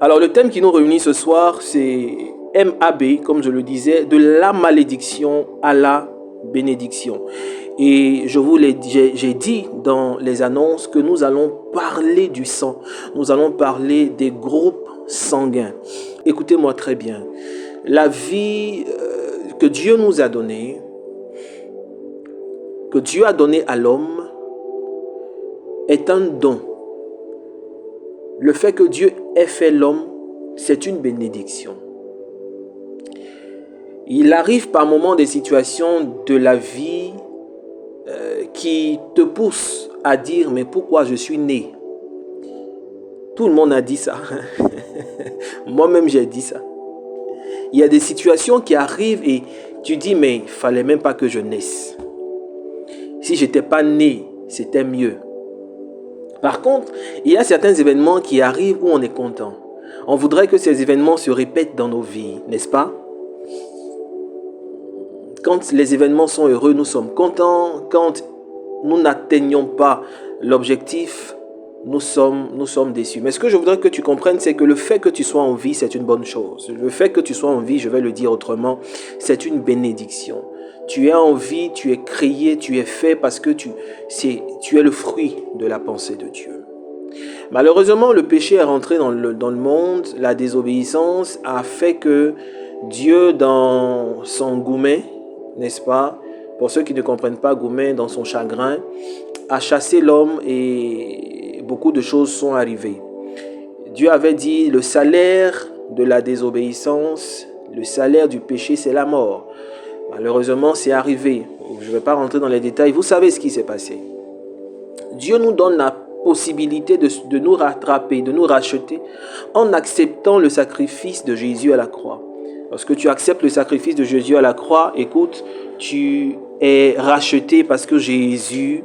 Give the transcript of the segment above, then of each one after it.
Alors le thème qui nous réunit ce soir, c'est MAB, comme je le disais, de la malédiction à la bénédiction. Et j'ai dit dans les annonces que nous allons parler du sang, nous allons parler des groupes sanguins. Écoutez-moi très bien, la vie que Dieu nous a donnée, que Dieu a donnée à l'homme, est un don. Le fait que Dieu ait fait l'homme, c'est une bénédiction. Il arrive par moments des situations de la vie qui te poussent à dire mais pourquoi je suis né? Tout le monde a dit ça. Moi-même j'ai dit ça. Il y a des situations qui arrivent et tu dis mais il fallait même pas que je naisse. Si j'étais pas né, c'était mieux. Par contre, il y a certains événements qui arrivent où on est content. On voudrait que ces événements se répètent dans nos vies, n'est-ce pas? Quand les événements sont heureux, nous sommes contents. Quand nous n'atteignons pas l'objectif, nous sommes déçus. Mais ce que je voudrais que tu comprennes, c'est que le fait que tu sois en vie, c'est une bonne chose. Le fait que tu sois en vie, je vais le dire autrement, c'est une bénédiction. Tu es en vie, tu es créé, tu es fait parce que tu es le fruit de la pensée de Dieu. Malheureusement, le péché est rentré dans le monde. La désobéissance a fait que Dieu, dans son goumet, n'est-ce pas? Pour ceux qui ne comprennent pas, goumet, dans son chagrin, a chassé l'homme et beaucoup de choses sont arrivées. Dieu avait dit, le salaire de la désobéissance, le salaire du péché, c'est la mort. Malheureusement, c'est arrivé. Je ne vais pas rentrer dans les détails. Vous savez ce qui s'est passé. Dieu nous donne la possibilité de nous rattraper, de nous racheter en acceptant le sacrifice de Jésus à la croix. Lorsque tu acceptes le sacrifice de Jésus à la croix, écoute, tu es racheté parce que Jésus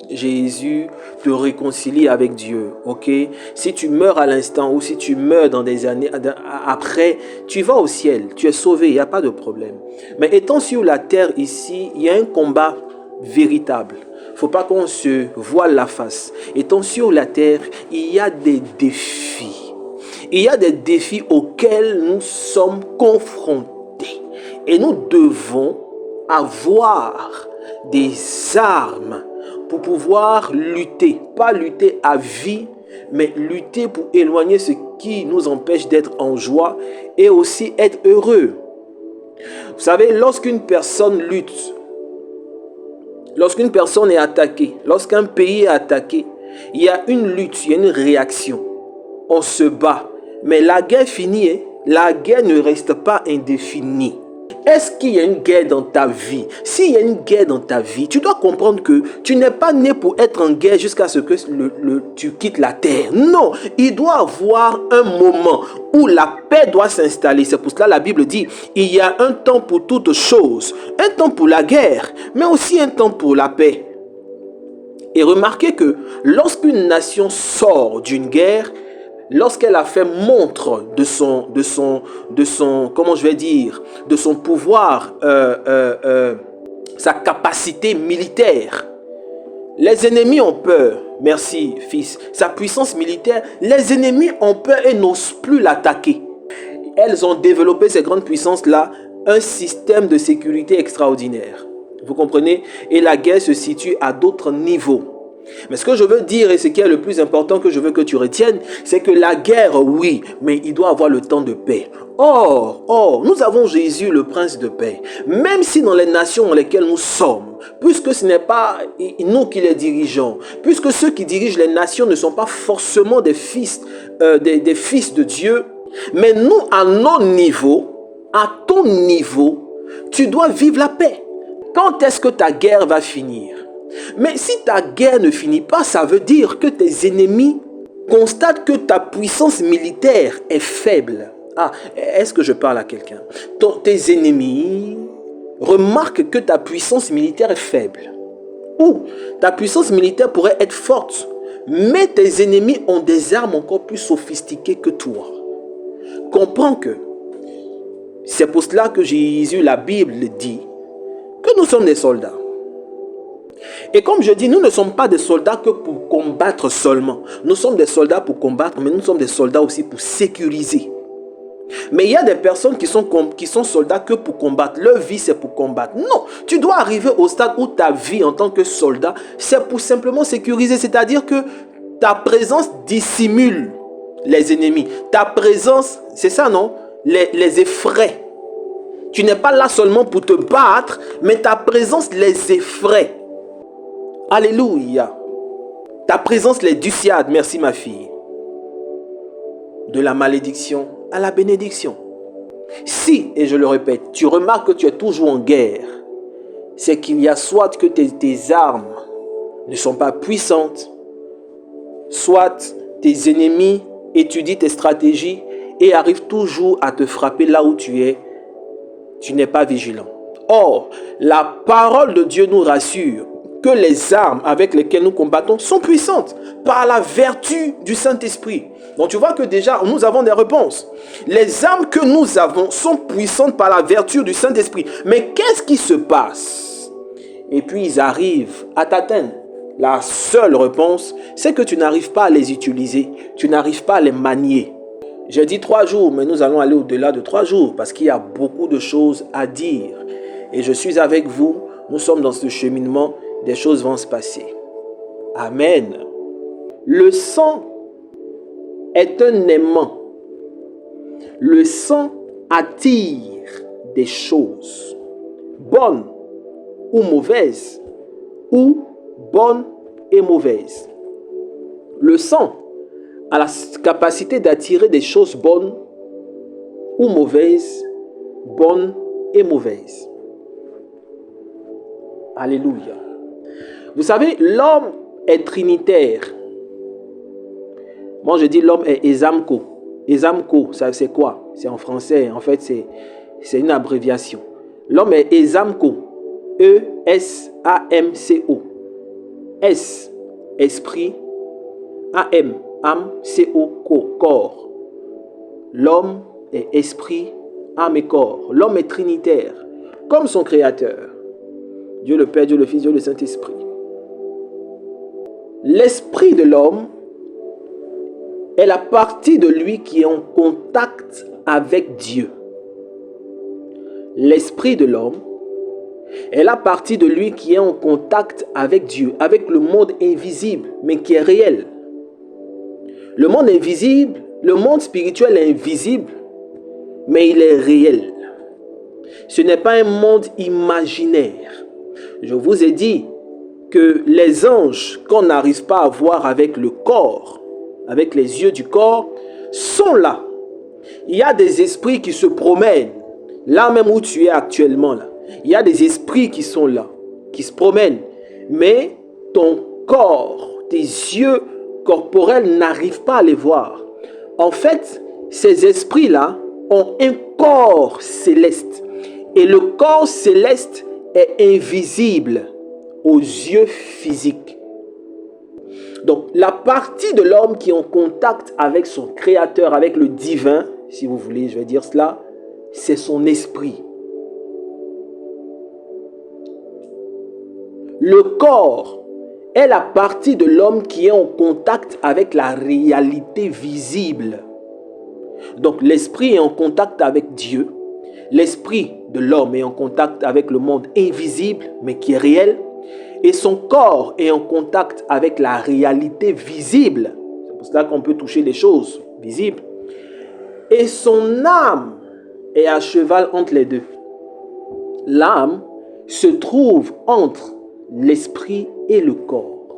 te réconcilie avec Dieu, ok? Si tu meurs à l'instant ou si tu meurs dans des années après, tu vas au ciel, tu es sauvé, il n'y a pas de problème. Mais étant sur la terre ici, il y a un combat véritable. Il ne faut pas qu'on se voile la face. Étant sur la terre, il y a des défis. Il y a des défis auxquels nous sommes confrontés. Et nous devons avoir des armes pour pouvoir lutter. Pas lutter à vie, mais lutter pour éloigner ce qui nous empêche d'être en joie et aussi être heureux. Vous savez, lorsqu'une personne lutte, lorsqu'une personne est attaquée, lorsqu'un pays est attaqué, il y a une lutte, il y a une réaction. On se bat. Mais la guerre finit, la guerre ne reste pas indéfinie. Est-ce qu'il y a une guerre dans ta vie? S'il y a une guerre dans ta vie, tu dois comprendre que tu n'es pas né pour être en guerre jusqu'à ce que tu quittes la terre. Non, il doit y avoir un moment où la paix doit s'installer. C'est pour cela que la Bible dit, il y a un temps pour toutes choses. Un temps pour la guerre, mais aussi un temps pour la paix. Et remarquez que lorsqu'une nation sort d'une guerre, lorsqu'elle a fait montre de son comment je vais dire, de son pouvoir, sa capacité militaire, les ennemis ont peur. Merci, fils. Sa puissance militaire, les ennemis ont peur et n'osent plus l'attaquer. Elles ont développé, ces grandes puissances-là, un système de sécurité extraordinaire. Vous comprenez? Et la guerre se situe à d'autres niveaux. Mais ce que je veux dire et ce qui est le plus important que je veux que tu retiennes, c'est que la guerre, oui, mais il doit avoir le temps de paix. Or, nous avons Jésus, le prince de paix. Même si dans les nations dans lesquelles nous sommes, puisque ce n'est pas nous qui les dirigeons, puisque ceux qui dirigent les nations ne sont pas forcément des fils de Dieu, mais nous, à nos niveaux, à ton niveau, tu dois vivre la paix. Quand est-ce que ta guerre va finir? Mais si ta guerre ne finit pas, ça veut dire que tes ennemis constatent que ta puissance militaire est faible. Ah, est-ce que je parle à quelqu'un? Tes ennemis remarquent que ta puissance militaire est faible. Ou ta puissance militaire pourrait être forte, mais tes ennemis ont des armes encore plus sophistiquées que toi. Comprends que c'est pour cela que Jésus, la Bible dit, que nous sommes des soldats. Et comme je dis, nous ne sommes pas des soldats que pour combattre seulement. Nous sommes des soldats pour combattre, mais nous sommes des soldats aussi pour sécuriser. Mais il y a des personnes qui sont soldats que pour combattre. Leur vie, c'est pour combattre. Non, tu dois arriver au stade où ta vie en tant que soldat, c'est pour simplement sécuriser. C'est-à-dire que ta présence dissimule les ennemis. Ta présence, c'est ça, non? Les effraie. Tu n'es pas là seulement pour te battre, mais ta présence les effraie. Alléluia. Ta présence les dissuade. Merci ma fille. De la malédiction à la bénédiction. Si, et je le répète, tu remarques que tu es toujours en guerre, c'est qu'il y a soit que tes armes ne sont pas puissantes, soit tes ennemis étudient tes stratégies et arrivent toujours à te frapper là où tu es. Tu n'es pas vigilant. Or, la parole de Dieu nous rassure que les armes avec lesquelles nous combattons sont puissantes par la vertu du Saint-Esprit. Donc tu vois que déjà nous avons des réponses. Les armes que nous avons sont puissantes par la vertu du Saint-Esprit. Mais qu'est-ce qui se passe? Et puis ils arrivent à t'atteindre. La seule réponse, c'est que tu n'arrives pas à les utiliser. Tu n'arrives pas à les manier. J'ai dit 3 jours, mais nous allons aller au-delà de 3 jours parce qu'il y a beaucoup de choses à dire. Et je suis avec vous. Nous sommes dans ce cheminement. Des choses vont se passer. Amen. Le sang est un aimant. Le sang attire des choses, bonnes ou mauvaises, ou bonnes et mauvaises. Le sang a la capacité d'attirer des choses bonnes ou mauvaises, bonnes et mauvaises. Alléluia. Vous savez, l'homme est trinitaire. Moi, je dis l'homme est Esamko. Esamko, ça c'est quoi? C'est en français. En fait, c'est une abréviation. L'homme est Esamko. E-S-A-M-C-O. S, esprit. A-M, âme, C-O, corps. L'homme est esprit, âme et corps. L'homme est trinitaire, comme son créateur. Dieu le Père, Dieu le Fils, Dieu le Saint-Esprit. L'esprit de l'homme est la partie de lui qui est en contact avec Dieu. L'esprit de l'homme est la partie de lui qui est en contact avec Dieu, avec le monde invisible, mais qui est réel. Le monde invisible, le monde spirituel est invisible, mais il est réel. Ce n'est pas un monde imaginaire. Je vous ai dit que les anges qu'on n'arrive pas à voir avec le corps, avec les yeux du corps, sont là. Il y a des esprits qui se promènent, là même où tu es actuellement. Là. Il y a des esprits qui sont là, qui se promènent. Mais ton corps, tes yeux corporels n'arrivent pas à les voir. En fait, ces esprits-là ont un corps céleste. Et le corps céleste est invisible aux yeux physiques. Donc, la partie de l'homme qui est en contact avec son créateur, avec le divin, si vous voulez, je vais dire cela, c'est son esprit. Le corps est la partie de l'homme qui est en contact avec la réalité visible. Donc, l'esprit est en contact avec Dieu. L'esprit de l'homme est en contact avec le monde invisible, mais qui est réel. Et son corps est en contact avec la réalité visible. C'est pour cela qu'on peut toucher les choses visibles. Et son âme est à cheval entre les deux. L'âme se trouve entre l'esprit et le corps.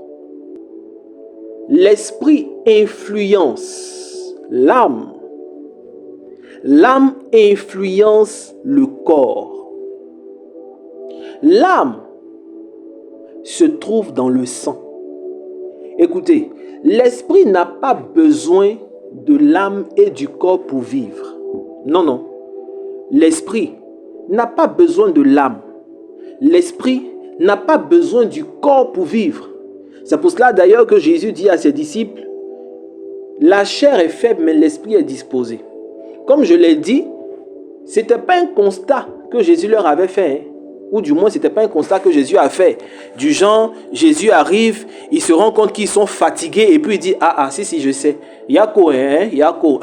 L'esprit influence l'âme. L'âme influence le corps. L'âme se trouve dans le sang. Écoutez, l'esprit n'a pas besoin de l'âme et du corps pour vivre. Non, non. L'esprit n'a pas besoin de l'âme. L'esprit n'a pas besoin du corps pour vivre. C'est pour cela d'ailleurs que Jésus dit à ses disciples, la chair est faible, mais l'esprit est disposé. Comme je l'ai dit, ce n'était pas un constat que Jésus leur avait fait. Ou du moins, ce n'était pas un constat que Jésus a fait. Du genre, Jésus arrive, il se rend compte qu'ils sont fatigués et puis il dit, si, je sais. Yako, Yako,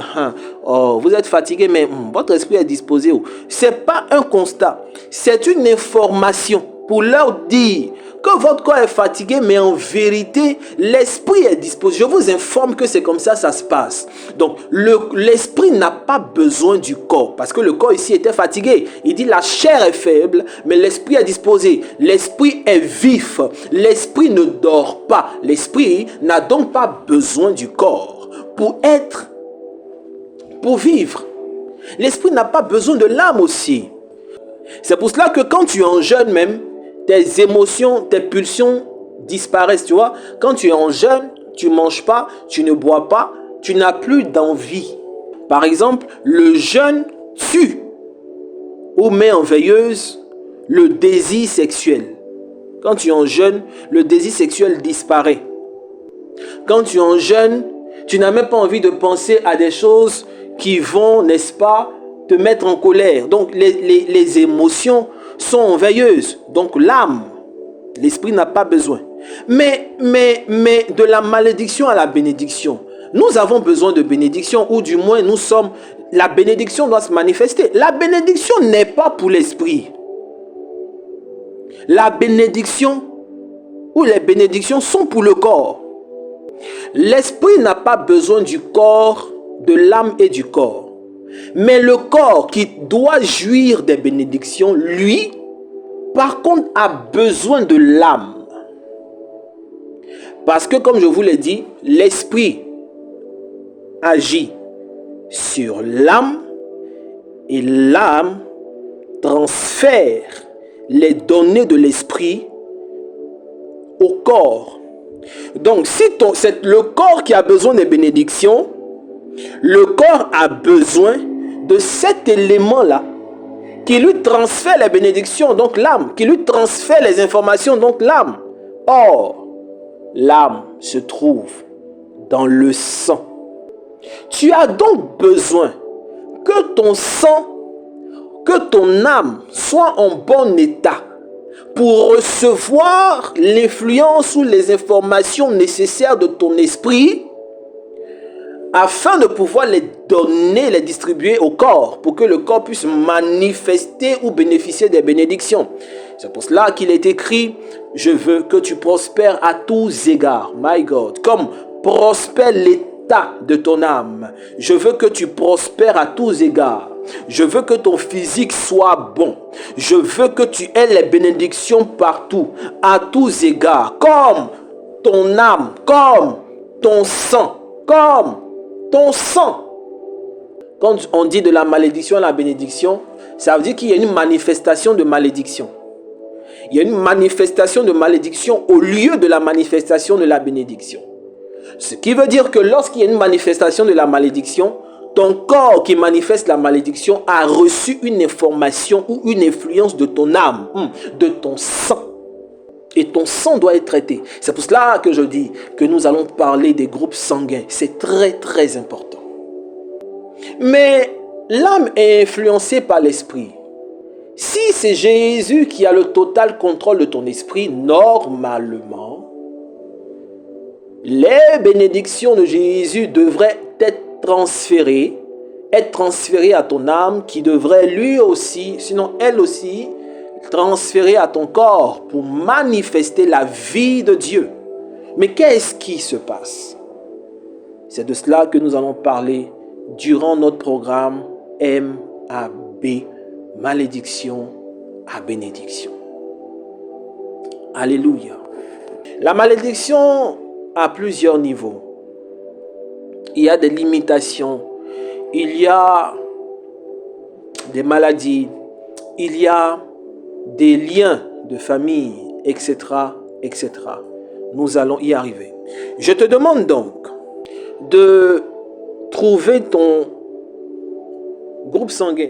oh, vous êtes fatigués, mais votre esprit est disposé. Ce n'est pas un constat, c'est une information pour leur dire que votre corps est fatigué, mais en vérité, l'esprit est disposé. Je vous informe que c'est comme ça se passe. Donc, l'esprit n'a pas besoin du corps, parce que le corps ici était fatigué. Il dit la chair est faible, mais l'esprit est disposé. L'esprit est vif. L'esprit ne dort pas. L'esprit n'a donc pas besoin du corps pour vivre. L'esprit n'a pas besoin de l'âme aussi. C'est pour cela que quand tu es en jeûne même, tes émotions, tes pulsions disparaissent, tu vois. Quand tu es en jeûne, tu ne manges pas, tu ne bois pas, tu n'as plus d'envie. Par exemple, le jeûne tue ou met en veilleuse le désir sexuel. Quand tu es en jeûne, le désir sexuel disparaît. Quand tu es en jeûne, tu n'as même pas envie de penser à des choses qui vont, n'est-ce pas, te mettre en colère. Donc les émotions sont en veilleuse. Donc l'âme, l'esprit n'a pas besoin. Mais de la malédiction à la bénédiction, nous avons besoin de bénédiction, ou du moins la bénédiction doit se manifester. La bénédiction n'est pas pour l'esprit. La bénédiction ou les bénédictions sont pour le corps. L'esprit n'a pas besoin du corps, de l'âme et du corps. Mais le corps qui doit jouir des bénédictions, lui, par contre, a besoin de l'âme. Parce que, comme je vous l'ai dit, l'esprit agit sur l'âme et l'âme transfère les données de l'esprit au corps. Donc, si c'est le corps qui a besoin des bénédictions, le corps a besoin de cet élément-là qui lui transfère les bénédictions, donc l'âme, qui lui transfère les informations, donc l'âme. Or, l'âme se trouve dans le sang. Tu as donc besoin que ton sang, que ton âme soit en bon état pour recevoir l'influence ou les informations nécessaires de ton esprit, afin de pouvoir les donner, les distribuer au corps, pour que le corps puisse manifester ou bénéficier des bénédictions. C'est pour cela qu'il est écrit, je veux que tu prospères à tous égards, my God, comme prospère l'état de ton âme. Je veux que tu prospères à tous égards. Je veux que ton physique soit bon. Je veux que tu aies les bénédictions partout, à tous égards, comme ton âme, comme ton sang, comme ton sang. Quand on dit de la malédiction à la bénédiction, ça veut dire qu'il y a une manifestation de malédiction. Il y a une manifestation de malédiction au lieu de la manifestation de la bénédiction. Ce qui veut dire que lorsqu'il y a une manifestation de la malédiction, ton corps qui manifeste la malédiction a reçu une information ou une influence de ton âme, de ton sang. Et ton sang doit être traité. C'est pour cela que je dis que nous allons parler des groupes sanguins. C'est très très important. Mais l'âme est influencée par l'esprit. Si c'est Jésus qui a le total contrôle de ton esprit, normalement, les bénédictions de Jésus devraient être transférées à ton âme qui devrait lui aussi, sinon elle aussi, transférer à ton corps pour manifester la vie de Dieu. Mais qu'est-ce qui se passe? C'est de cela que nous allons parler durant notre programme MAB, malédiction à bénédiction. Alléluia. La malédiction a plusieurs niveaux. Il y a des limitations, il y a des maladies, il y a des liens de famille, etc., etc. Nous allons y arriver. Je te demande donc de trouver ton groupe sanguin.